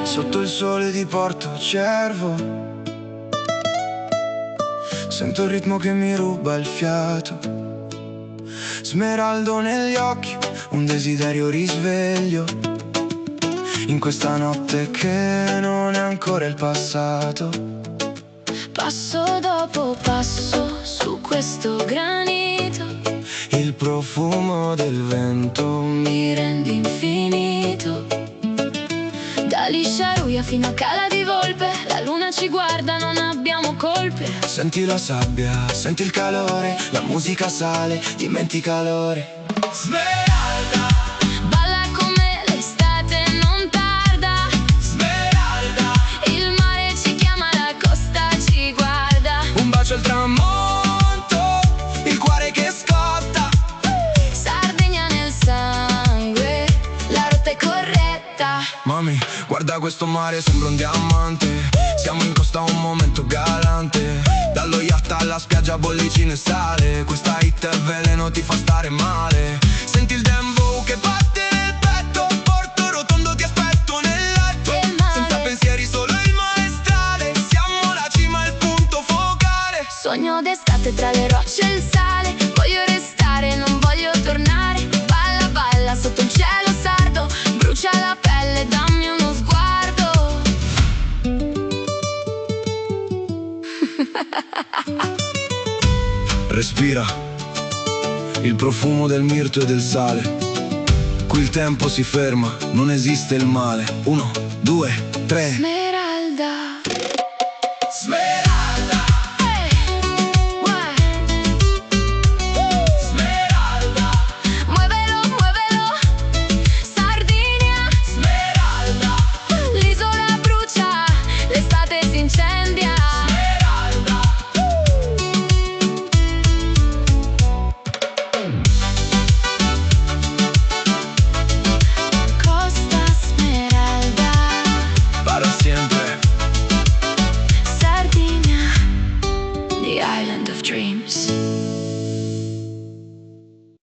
Sotto il sole di Porto Cervo sento il ritmo che mi ruba il fiato. Smeraldo negli occhi, un desiderio risveglio in questa notte che non è ancora il passato. Passo dopo passo su questo granito, il profumo del vento mi rende infinito. Da Lisciaruia fino a Cala di Volpe, la luna ci guarda, non abbiamo colpe. Senti la sabbia, senti il calore, la musica sale, dimentica l'ore. Smeralda, balla come l'estate non tarda. Smeralda, Il mare ci chiama, la costa ci guarda. un bacio al tramonto, il cuore che scotta. Sardegna nel sangue, la rotta è corretta. Mami, guarda questo mare, sembra un diamante. Siamo in costa a un momento galante. Dallo yacht alla spiaggia, bollicine e sale. Questa hit è veleno, ti fa stare male. Senti il dembow che batte nel petto. Porto Rotondo, ti aspetto nel letto. Senza pensieri, solo il maestrale. Siamo alla cima, il punto focale. Sogno d'estate tra le rocce e il sale. Voglio restare, non voglio tornare. Balla, balla sotto il cielo sardo. Brucia la pelle, dammi uno sguardo. Respira il profumo del mirto e del sale. Qui il tempo si ferma, non esiste il male. 1, 2, 3.